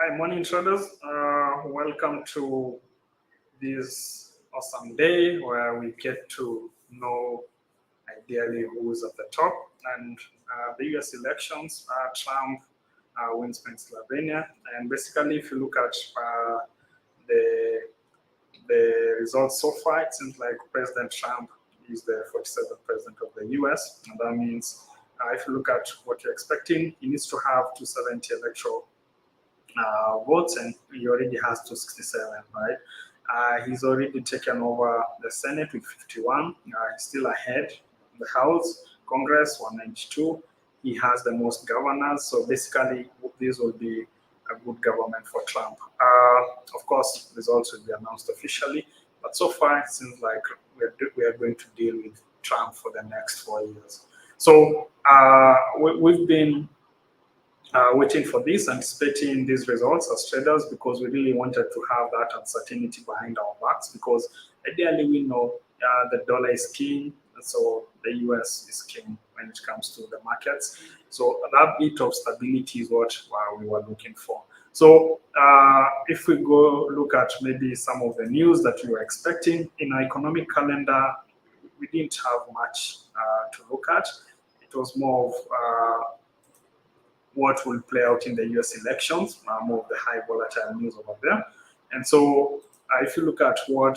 Hi, morning traders. Welcome to this awesome day where we get to know ideally who's at the top. And the US elections, Trump wins Pennsylvania. And basically, if you look at the results so far, it seems like President Trump is the 47th president of the US. And that means if you look at what you're expecting, he needs to have 270 electoral votes, and he already has 267, right? He's already taken over the Senate with 51. He's still ahead. The House, Congress, 192. He has the most governors. So basically, this will be a good government for Trump. Of course, results will be announced officially, but so far it seems like we are going to deal with Trump for the next 4 years. So we've been waiting for this, anticipating these results as traders, because we really wanted to have that uncertainty behind our backs, because ideally we know the dollar is king, so the US is king when it comes to the markets. So that bit of stability is what we were looking for. So if we go look at maybe some of the news that we were expecting in our economic calendar, we didn't have much to look at. It was more of what will play out in the US elections, more of the high volatile news over there. And so if you look at what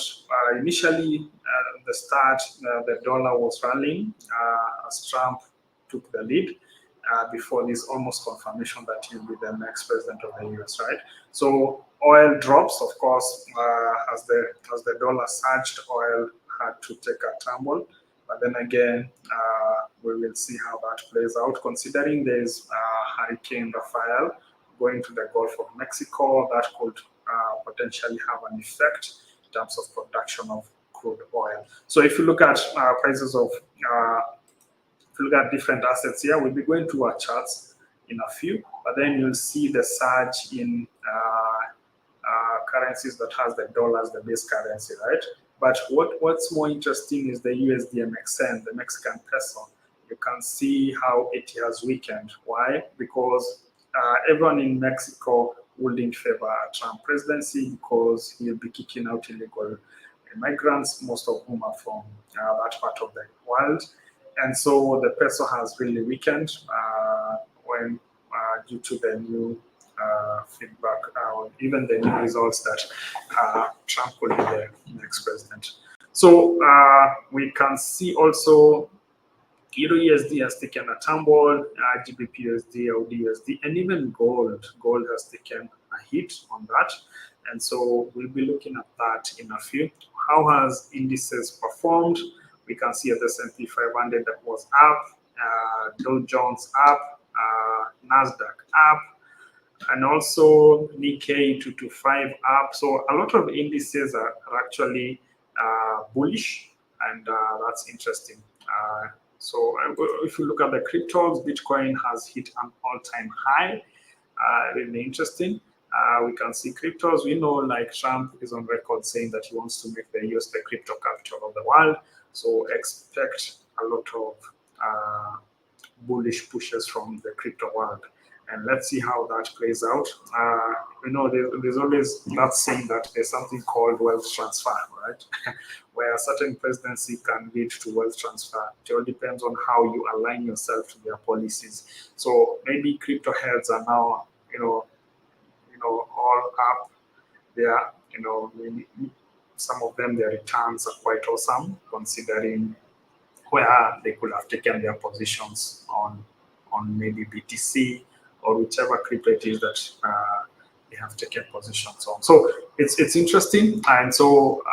initially the start, the dollar was rallying as Trump took the lead before this almost confirmation that he'll be the next president of the US, right? So oil drops, of course, as the dollar surged, oil had to take a tumble. But then again, we will see how that plays out, considering there's Hurricane Rafael going to the Gulf of Mexico. That could potentially have an effect in terms of production of crude oil. So if you look at prices of, if you look at different assets here, we'll be going through our charts in a few, but then you'll see the surge in currencies that has the dollar as the base currency, right? But what's more interesting is the USD MXN, the Mexican peso. You can see how it has weakened. Why? Because everyone in Mexico wouldn't favor a Trump presidency, because he'll be kicking out illegal migrants, most of whom are from that part of the world. And so the peso has really weakened when due to the new feedback, or even the new results that Trump will be the next president. So we can see also Euro USD has taken a tumble, GBP USD, AUD USD, and even gold. Gold has taken a hit on that. And so we'll be looking at that in a few. How has indices performed? We can see at the S&P 500 that was up, Dow Jones up, Nasdaq up, and also Nikkei 225 up. So a lot of indices are actually bullish, and that's interesting. So if you look at the cryptos, Bitcoin has hit an all-time high. Really interesting. We can see cryptos. We know, like, Trump is on record saying that he wants to make the US the crypto capital of the world. So expect a lot of bullish pushes from the crypto world. And let's see how that plays out. You know, there's always that saying that there's something called wealth transfer, right? Where a certain presidency can lead to wealth transfer. It all depends on how you align yourself to their policies. So maybe crypto heads are now, you know, all up there. You know, some of them, their returns are quite awesome, considering where they could have taken their positions on maybe BTC or whichever crypto it is that they have taken positions on. So it's interesting. And so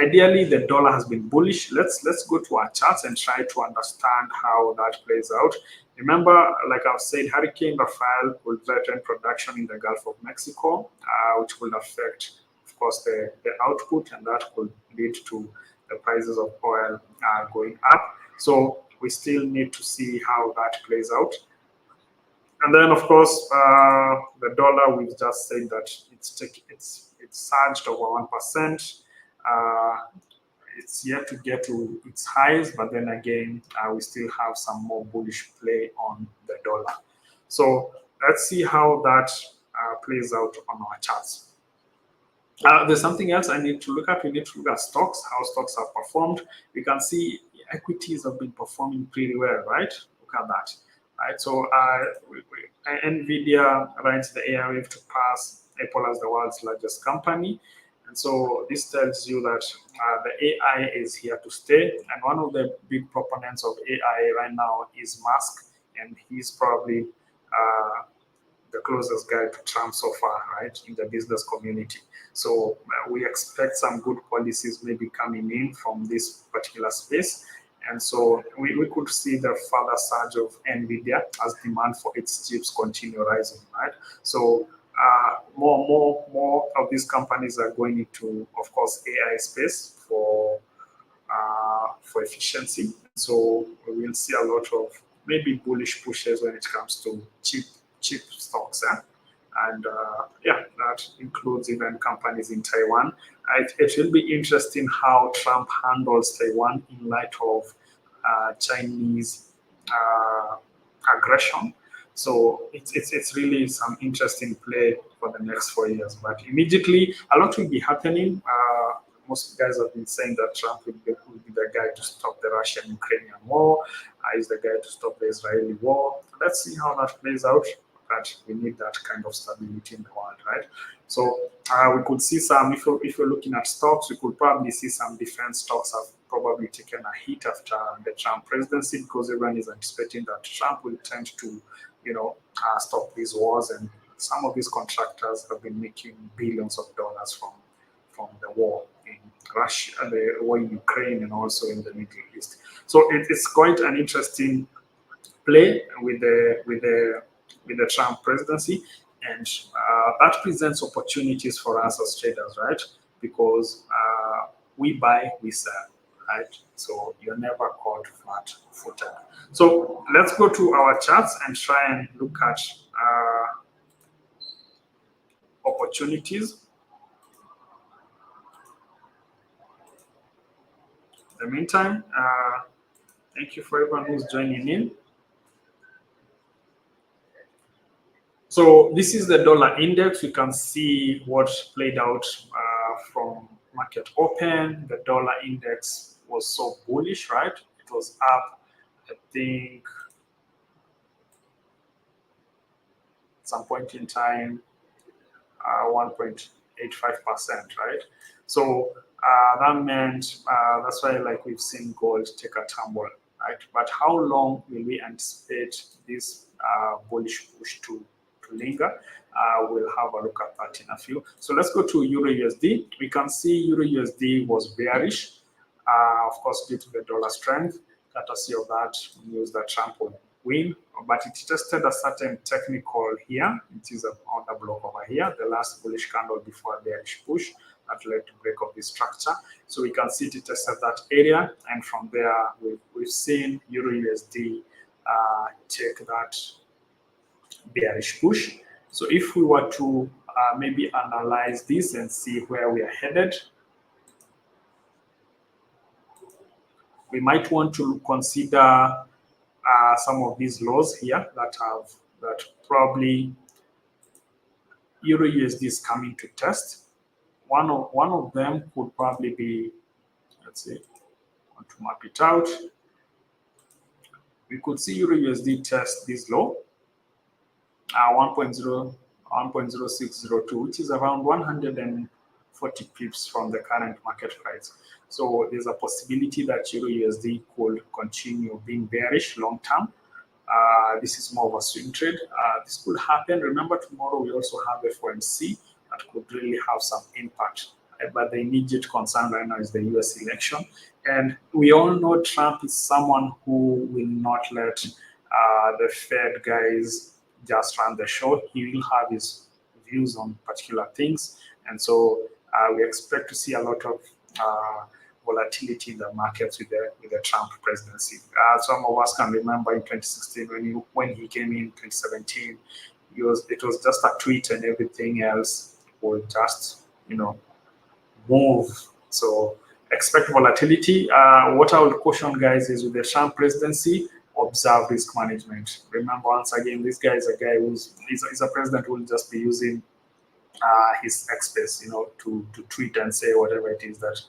ideally the dollar has been bullish. Let's go to our charts and try to understand how that plays out. Remember, like I've said, Hurricane Rafael will threaten production in the Gulf of Mexico, which will affect, of course, the output, and that could lead to the prices of oil going up. So we still need to see how that plays out. And then, of course, the dollar, we've just said that it's surged over 1%. It's yet to get to its highs, but then again, we still have some more bullish play on the dollar. So let's see how that plays out on our charts. There's something else I need to look at. We need to look at stocks, how stocks have performed. We can see equities have been performing pretty well, right? Look at that, right? So Nvidia rides the airwave to pass Apple as the world's largest company. And so this tells you that the AI is here to stay. And one of the big proponents of AI right now is Musk, and he's probably the closest guy to Trump so far, right, in the business community. So we expect some good policies maybe coming in from this particular space. And so we could see the further surge of NVIDIA as demand for its chips continue rising, right? So more of these companies are going into, of course, AI space for efficiency. So we will see a lot of maybe bullish pushes when it comes to cheap stocks. And that includes even companies in Taiwan. It will be interesting how Trump handles Taiwan in light of Chinese aggression. So it's really some interesting play for the next 4 years. But immediately, a lot will be happening. Most guys have been saying that Trump will be the guy to stop the Russian-Ukrainian war. He's the guy to stop the Israeli war. Let's see how that plays out. But we need that kind of stability in the world, right? So we could see some, if you're looking at stocks, we could probably see some defense stocks have probably taken a hit after the Trump presidency, because everyone is anticipating that Trump will tend to, stop these wars. And some of these contractors have been making billions of dollars from the war in Russia, the war in Ukraine, and also in the Middle East. So it's quite an interesting play with the Trump presidency, and that presents opportunities for us as traders, right? Because we buy, we sell, right? So you're never caught flat-footed. So let's go to our charts and try and look at opportunities. In the meantime, thank you for everyone who's joining in. So this is the dollar index. You can see what played out from market open. The dollar index was so bullish, right? It was up, I think, at some point in time, 1.85%, right? So that meant, that's why like we've seen gold take a tumble, right? But how long will we anticipate this bullish push to linger? We'll have a look at that in a few. So let's go to Euro USD. We can see Euro USD was bearish, of course, due to the dollar strength. Courtesy of that news that Trump would win, but it tested a certain technical here. It is on the block over here, the last bullish candle before a bearish push that led to break of the structure. So we can see it tested that area, and from there we've seen Euro USD take that bearish push. So if we were to maybe analyze this and see where we are headed, we might want to consider some of these lows here that probably Euro USD is coming to test. One of them could probably be, let's see, I want to map it out. We could see Euro USD test this low, 1.0602, which is around 140 pips from the current market price. So there's a possibility that Euro USD could continue being bearish long term. This is more of a swing trade. This could happen. Remember, tomorrow we also have FOMC that could really have some impact. But the immediate concern right now is the US election. And we all know Trump is someone who will not let the Fed guys just run the show. He will have his views on particular things. And so we expect to see a lot of volatility in the markets with the Trump presidency. Some of us can remember in 2016 when he came in 2017, it was just a tweet and everything else would just move. So expect volatility. What I would caution guys is with the Trump presidency, observe risk management. Remember, once again, this guy is a guy he's a president who will just be using his X space, to tweet and say whatever it is that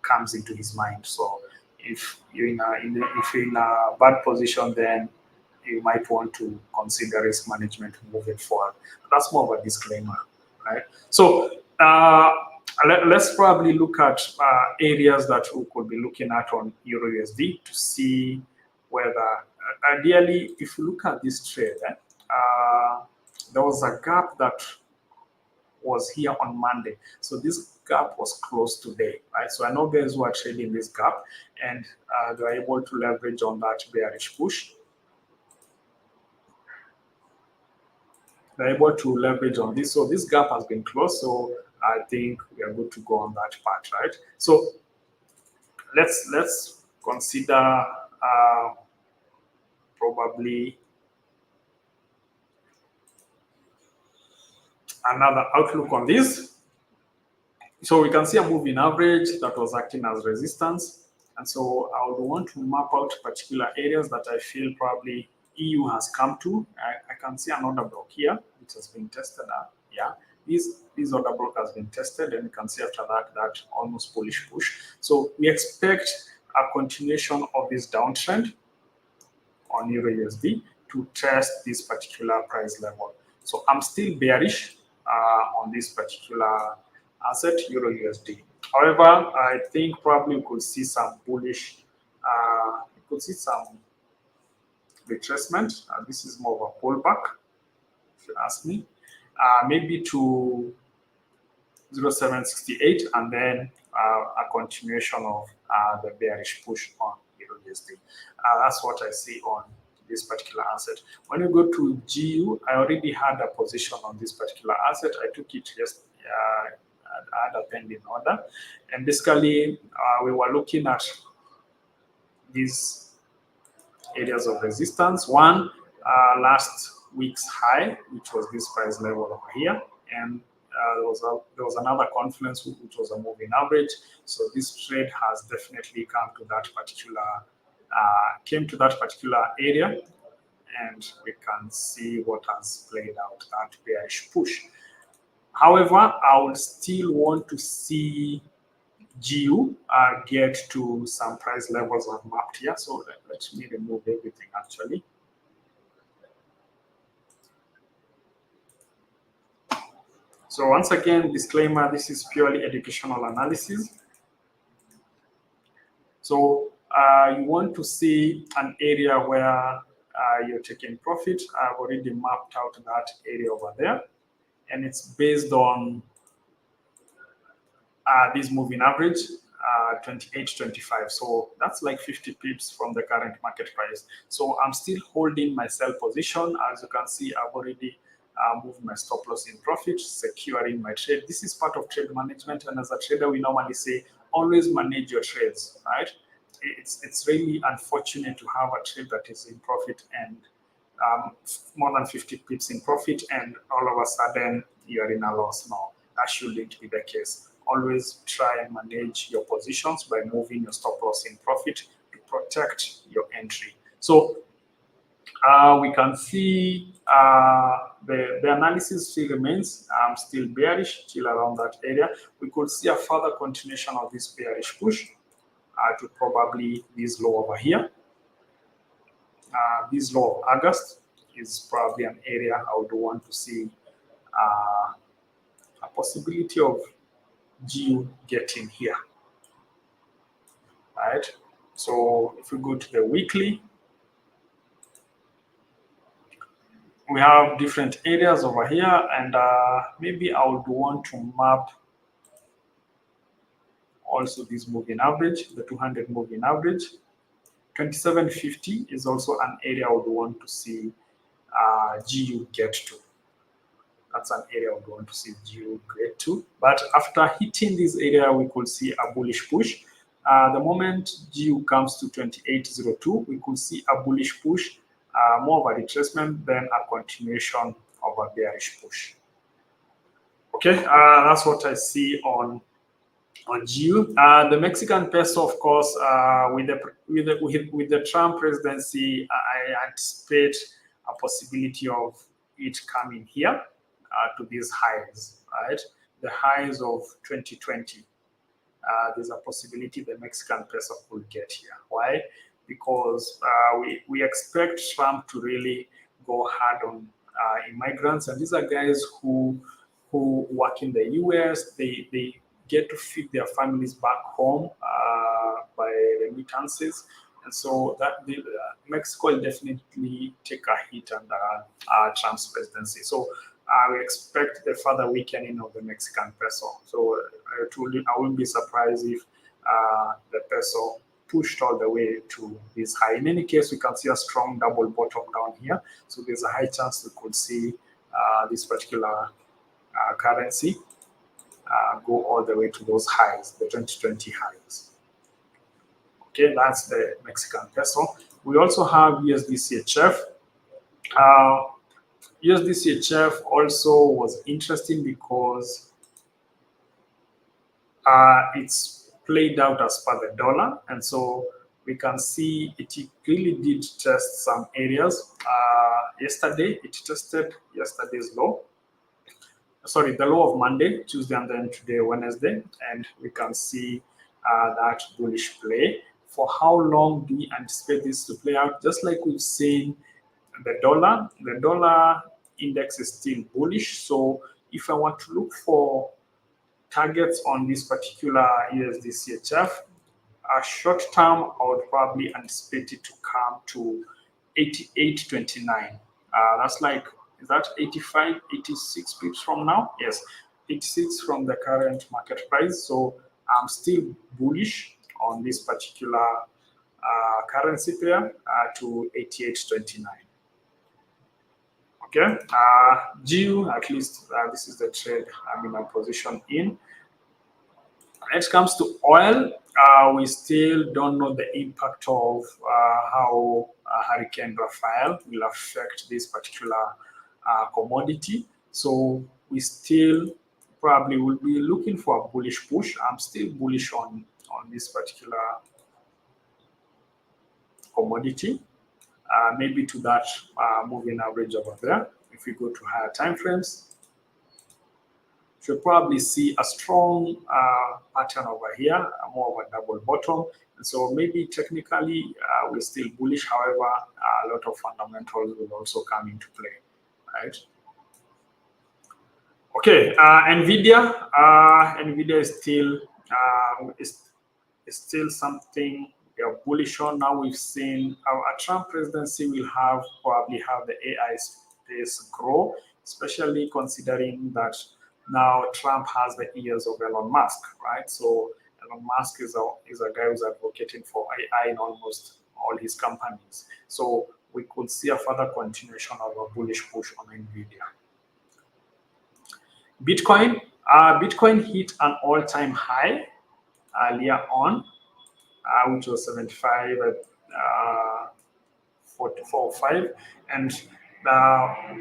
comes into his mind. So if you're if you're in a bad position, then you might want to consider risk management moving forward. That's more of a disclaimer, right? So let's probably look at areas that we could be looking at on Euro USD to see whether, ideally, if you look at this trade, there was a gap that was here on Monday. So this gap was closed today, right? So I know guys who are trading this gap, and they're able to leverage on that bearish push. They're able to leverage on this. So this gap has been closed. So I think we are good to go on that part, right? So let's consider probably another outlook on this. So we can see a moving average that was acting as resistance. And so I would want to map out particular areas that I feel probably EU has come to. I can see an order block here, which has been tested. This order block has been tested, and you can see after that almost bullish push. So we expect a continuation of this downtrend on Euro USD to test this particular price level. So I'm still bearish on this particular asset, Euro USD. However, I think probably we could see some bullish, we could see some retracement. This is more of a pullback, if you ask me. Maybe to 0.768, and then a continuation of the bearish push on Euro USD. That's what I see on this particular asset. When you go to GU, I already had a position on this particular asset. I took it just I had a pending order, and basically we were looking at these areas of resistance. One, last week's high, which was this price level over here, and there was another confluence, which was a moving average. So this trade has definitely come to that particular area, and we can see what has played out, that bearish push. However, I would still want to see GU get to some price levels I've mapped here. So let me remove everything actually. So once again, disclaimer, this is purely educational analysis. So you want to see an area where you're taking profit. I've already mapped out that area over there, and it's based on this moving average, 28.25. So that's like 50 pips from the current market price. So I'm still holding my sell position. As you can see, I've already moved my stop loss in profit, securing my trade. This is part of trade management, and as a trader, we normally say always manage your trades, right? It's really unfortunate to have a trade that is in profit and more than 50 pips in profit, and all of a sudden you're in a loss. No, that shouldn't be the case. Always try and manage your positions by moving your stop loss in profit to protect your entry. So we can see the analysis still remains still bearish, still around that area. We could see a further continuation of this bearish push to probably this low over here. This low of August is probably an area I would want to see a possibility of GU getting here, right? So if we go to the weekly, we have different areas over here, and maybe I would want to map also this moving average, the 200 moving average. 2750 is also an area I would want to see GU get to. That's an area I would want to see GU get to. But after hitting this area, we could see a bullish push. The moment GU comes to 2802, we could see a bullish push, more of a retracement, then a continuation of a bearish push. Okay, that's what I see on on GU. The Mexican peso, of course, with the Trump presidency, I anticipate a possibility of it coming here to these highs, right? The highs of 2020. There's a possibility the Mexican peso could get here. Why? Because we expect Trump to really go hard on immigrants, and these are guys who work in the US. They get to feed their families back home by remittances, and so that Mexico will definitely take a hit under Trump's presidency. So we expect the further weakening of the Mexican peso. So I wouldn't be surprised if the peso pushed all the way to this high. In any case, we can see a strong double bottom down here. So there's a high chance we could see this particular currency go all the way to those highs, the 2020 highs. Okay, that's the Mexican peso. We also have USD CHF. USD CHF also was interesting because it's played out as per the dollar, and so we can see it really did test some areas. Yesterday, it tested yesterday's low. Sorry, the low of Monday, Tuesday, and then today, Wednesday, and we can see that bullish play. For how long do we anticipate this to play out? Just like we've seen the dollar index is still bullish. So if I want to look for targets on this particular USD CHF, short term, I would probably anticipate it to come to 88.29. That's like, is that 85, 86 pips from now? Yes, 86 from the current market price. So I'm still bullish on this particular currency pair to 88.29. Okay, GU, at least this is the trade I'm in a position in. When it comes to oil, we still don't know the impact of how Hurricane Rafael will affect this particular commodity. So we still probably will be looking for a bullish push. I'm still bullish on this particular commodity. Maybe to that moving average over there. If we go to higher time frames, you'll probably see a strong pattern over here, more of a double bottom. And so maybe technically we're still bullish. However, a lot of fundamentals will also come into play, right? Okay, NVIDIA is still something we are bullish on. Now we've seen our Trump presidency will probably have the AI space grow, especially considering that now Trump has the ears of Elon Musk, right? So Elon Musk is a guy who's advocating for AI in almost all his companies. So we could see a further continuation of a bullish push on NVIDIA. Bitcoin hit an all-time high earlier on, which was 75 44.5, and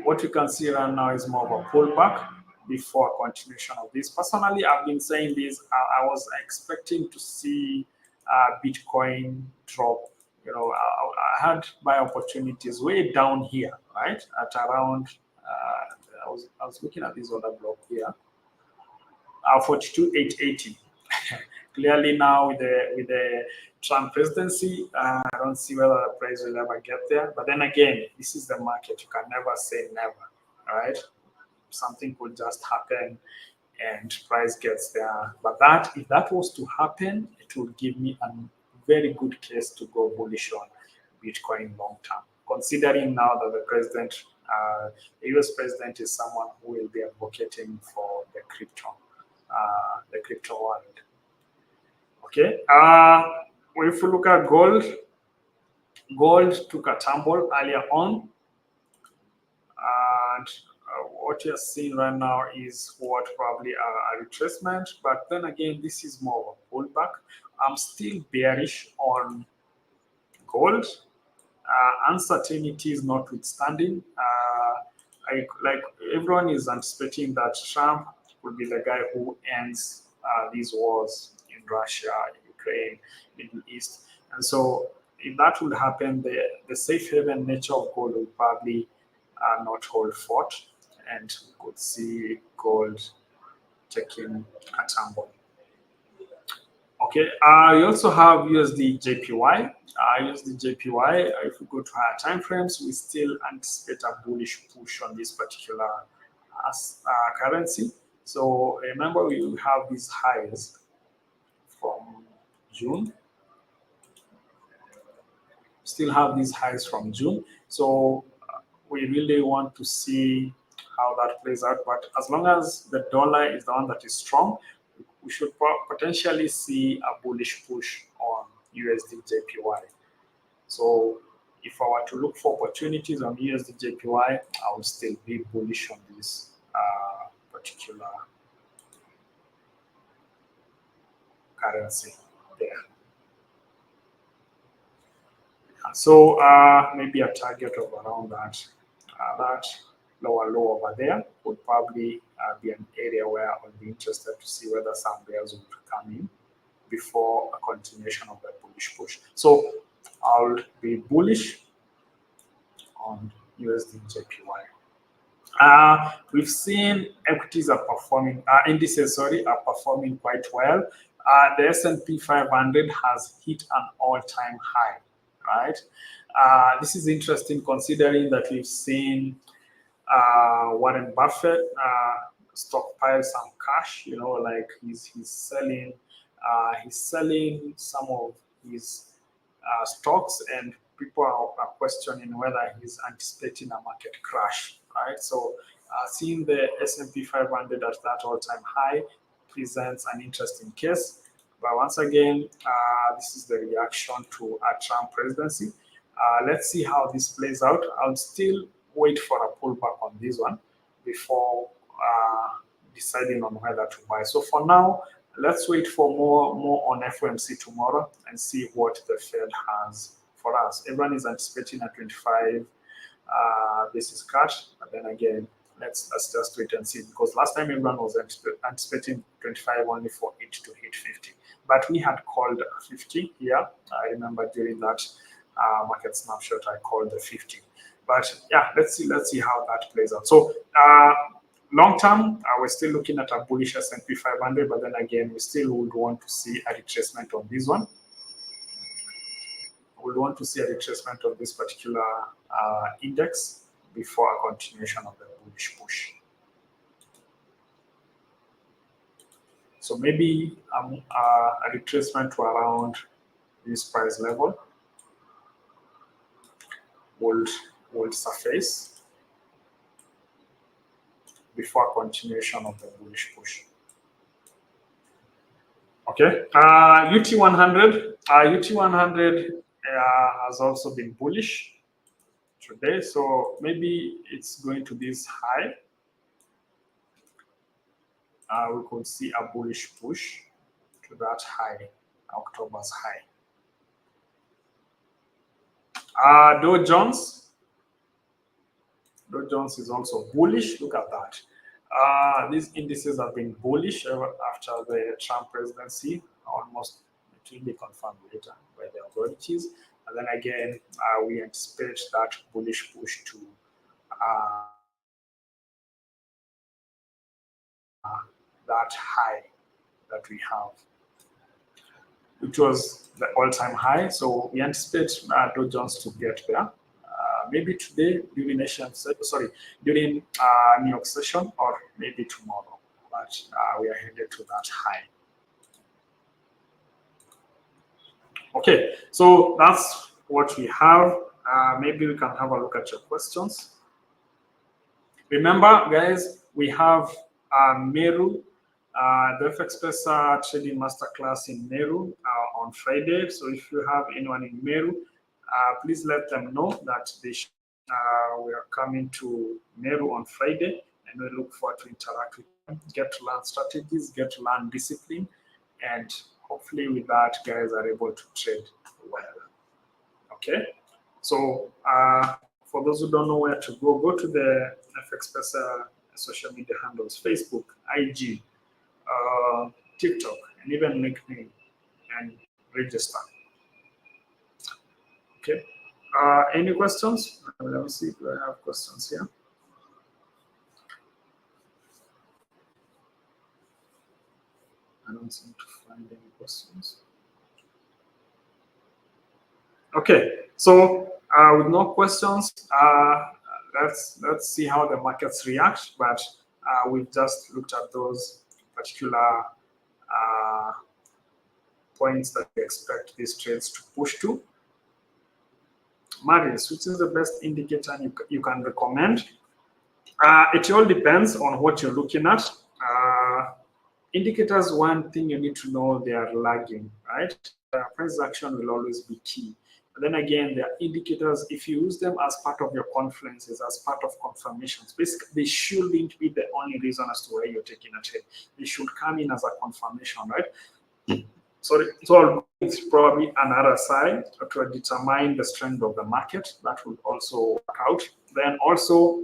what you can see right now is more of a pullback before continuation of this. Personally, I've been saying this. I was expecting to see Bitcoin drop. You know, I had buy opportunities way down here, right? At around, I was looking at this other block here, 42,880. Clearly now with the Trump presidency, I don't see whether the price will ever get there. But then again, this is the market. You can never say never, right? Something could just happen and price gets there. But if that was to happen, it would give me a very good case to go bullish on Bitcoin long term. Considering now that the US president is someone who will be advocating for the crypto world. Okay. If you look at gold took a tumble earlier on, and what you're seeing right now is what probably a retracement. But then again, this is more of a pullback. I'm still bearish on gold. Uncertainties notwithstanding, like everyone is anticipating that Trump will be the guy who ends these wars in Russia, Ukraine, Middle East. And so if that would happen, the safe haven nature of gold will probably not hold fort, and we could see gold taking a tumble. Okay, you also have USD JPY. USD JPY, if we go to higher time frames, we still anticipate a bullish push on this particular currency. So remember, we have these highs from June. Still have these highs from June. So we really want to see how that plays out. But as long as the dollar is the one that is strong, we should potentially see a bullish push on USD JPY. So if I were to look for opportunities on USD JPY, I would still be bullish on this particular currency there. So maybe a target of around that lower low over there would probably be an area where I would be interested to see whether some bears would come in before a continuation of that bullish push. So I'll be bullish on USD JPY. We've seen equities are performing, indices, are performing quite well. The S&P 500 has hit an all-time high, right? This is interesting considering that we've seen Warren Buffett stockpile some cash. Like he's selling some of his stocks, and people are questioning whether he's anticipating a market crash, right? So seeing the S&P 500 at that all-time high presents an interesting case. But once again, this is the reaction to a Trump presidency. Let's see how this plays out. I'll still wait for a pullback on this one before deciding on whether to buy. So for now, let's wait for more on FOMC tomorrow and see what the Fed has for us. Everyone is anticipating a 25 basis cut, but then again, let's just wait and see, because last time everyone was anticipating 25 only for it to hit 50, but we had called 50 here. I remember during that market snapshot, I called the 50. But yeah, let's see how that plays out. So long term, we're still looking at a bullish S&P 500, but then again, we still would want to see a retracement on this one. We would want to see a retracement of this particular index before a continuation of the bullish push. So maybe a retracement to around this price level will surface before continuation of the bullish push. Okay, UT100. UT100 has also been bullish today, so maybe it's going to this high. We could see a bullish push to that high, October's high. Dow Jones is also bullish. Look at that. These indices have been bullish after the Trump presidency. Almost, it will be confirmed later by the authorities. And then again, we anticipate that bullish push to that high that we have, which was the all-time high. So we anticipate Dow Jones to get there. Maybe today during during New York session, or maybe tomorrow. But we are headed to that high. Okay, so that's what we have. Maybe we can have a look at your questions. Remember, guys, we have Meru, the FX Pesa trading masterclass in Meru on Friday. So if you have anyone in Meru, please let them know that we are coming to Meru on Friday, and we look forward to interact with them, get to learn strategies, get to learn discipline, and hopefully with that, guys are able to trade well. Okay, so for those who don't know where to go to the FX Pesa social media handles: Facebook, IG, TikTok, and even LinkedIn, and register. Okay. Any questions? Let me see if I have questions here. I don't seem to find any questions. Okay, so with no questions, let's see how the markets react. But we've just looked at those particular points that we expect these trades to push to. Marius, which is the best indicator you can recommend? It all depends on what you're looking at. Indicators, one thing you need to know, they are lagging, right? Price action will always be key. But then again, the indicators, if you use them as part of your confluences, as part of confirmations, basically they shouldn't be the only reason as to why you're taking a trade. They should come in as a confirmation, right? So it's probably another side to determine the strength of the market. That would also work out. Then also,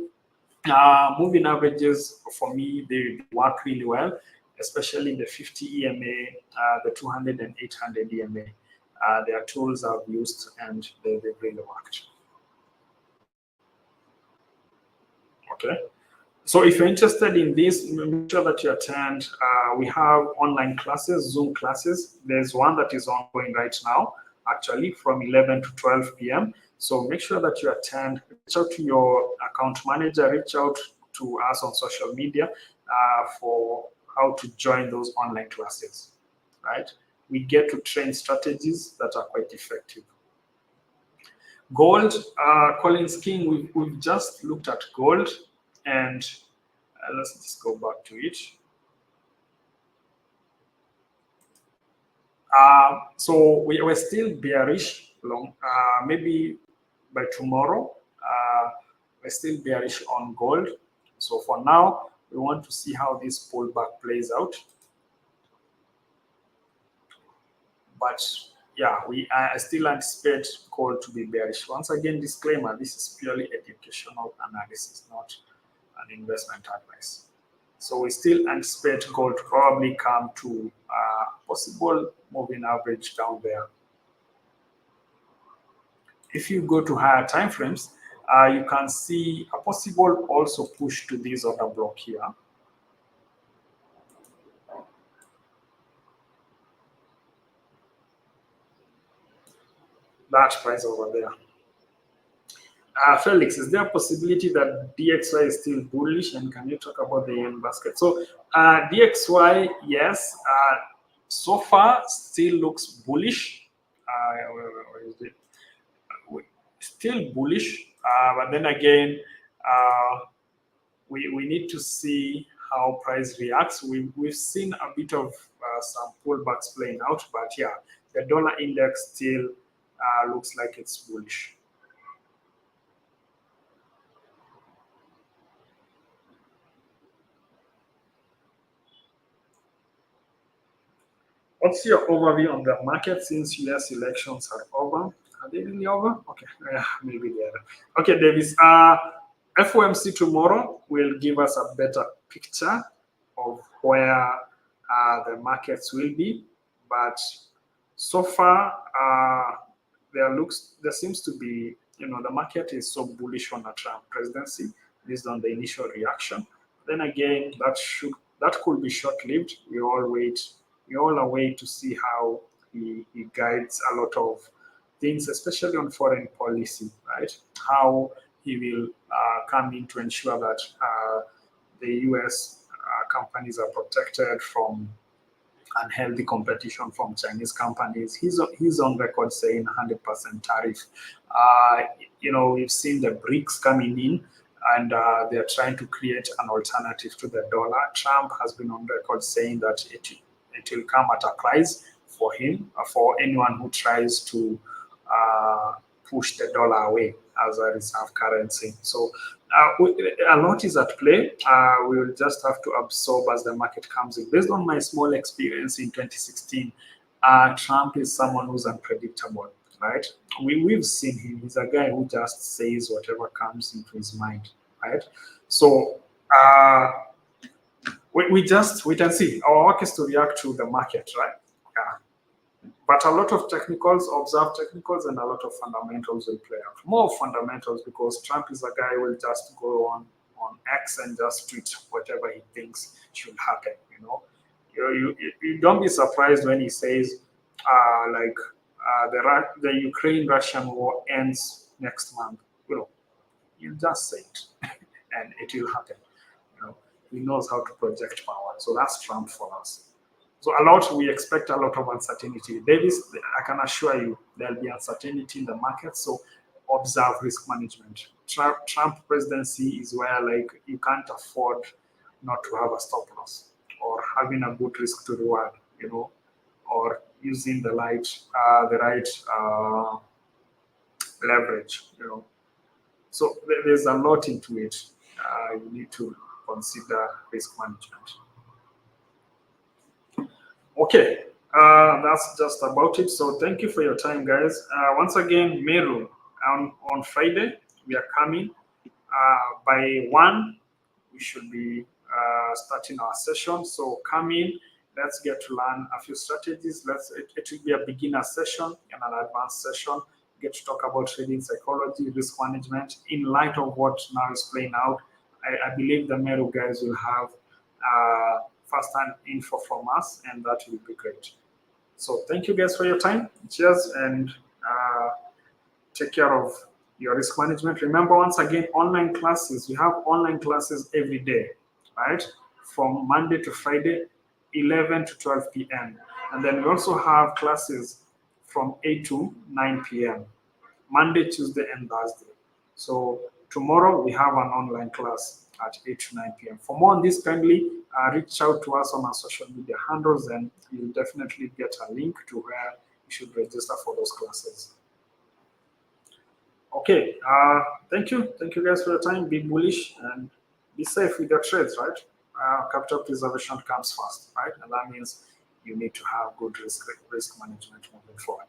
moving averages, for me, they work really well, especially the 50 EMA, the 200 and 800 EMA. Their tools I've used and they've really worked. Okay. So if you're interested in this, make sure that you attend. We have online classes, Zoom classes. There's one that is ongoing right now, actually, from 11 to 12 p.m. So make sure that you attend. Reach out to your account manager, reach out to us on social media for how to join those online classes, right? We get to train strategies that are quite effective. Gold, Collins King, we've just looked at gold, and let's just go back to it. So we're still bearish long, maybe by tomorrow, we're still bearish on gold. So for now, we want to see how this pullback plays out. But yeah, I still anticipate gold to be bearish. Once again, disclaimer, this is purely educational analysis, not an investment advice. So we still anticipate gold to probably come to possible moving average down there. If you go to higher time frames, you can see a possible also push to this other block here. That price over there. Felix, is there a possibility that DXY is still bullish? And can you talk about the yen basket? So DXY, yes, so far still looks bullish. Where is it? Still bullish, but then again, we need to see how price reacts. We've seen a bit of some pullbacks playing out, but yeah, the dollar index still looks like it's bullish. What's your overview on the market since US elections are over? Are they really over? Okay, yeah, maybe they are. Okay, Davis. FOMC tomorrow will give us a better picture of where the markets will be, but so far there seems to be, the market is so bullish on a Trump presidency based on the initial reaction. Then again, that could be short-lived. We all await to see how he guides a lot of things, especially on foreign policy, right? How he will come in to ensure that the US companies are protected from unhealthy competition from Chinese companies. He's on record saying 100% tariff. We've seen the BRICS coming in, and they're trying to create an alternative to the dollar. Trump has been on record saying that it will come at a price for him, for anyone who tries to push the dollar away as a reserve currency. So a lot is at play. We will just have to absorb as the market comes in. Based on my small experience in 2016, Trump is someone who's unpredictable, right? We've seen him. He's a guy who just says whatever comes into his mind, right? So we just wait and see. Our work is to react to the market, right? But a lot of technicals, observe technicals, and a lot of fundamentals will play out. More fundamentals, because Trump is a guy who will just go on X and just tweet whatever he thinks should happen. You don't be surprised when he says the Ukraine-Russian war ends next month. You just say it, and it will happen. He knows how to project power, so that's Trump for us. So we expect a lot of uncertainty. I can assure you there'll be uncertainty in the market, so observe risk management. Trump presidency is where you can't afford not to have a stop loss, or having a good risk to reward, or using the right leverage, So there's a lot into it. You need to consider risk management. Okay, that's just about it. So thank you for your time, guys. Once again, Meru, on Friday, we are coming. By 1, we should be starting our session. So come in, let's get to learn a few strategies. It will be a beginner session and an advanced session. Get to talk about trading psychology, risk management, in light of what now is playing out. I believe the Meru guys will have first-hand info from us, and that will be great. So thank you guys for your time. Cheers, and take care of your risk management. Remember, once again, online classes. We have online classes every day, right? From Monday to Friday, 11 to 12 p.m. And then we also have classes from 8 to 9 p.m. Monday, Tuesday, and Thursday. So tomorrow we have an online class at 8 to 9 p.m. For more on this, kindly reach out to us on our social media handles, and you'll definitely get a link to where you should register for those classes. Okay, thank you guys for your time. Be bullish and be safe with your trades, right? Capital preservation comes first, right? And that means you need to have good risk management moving forward.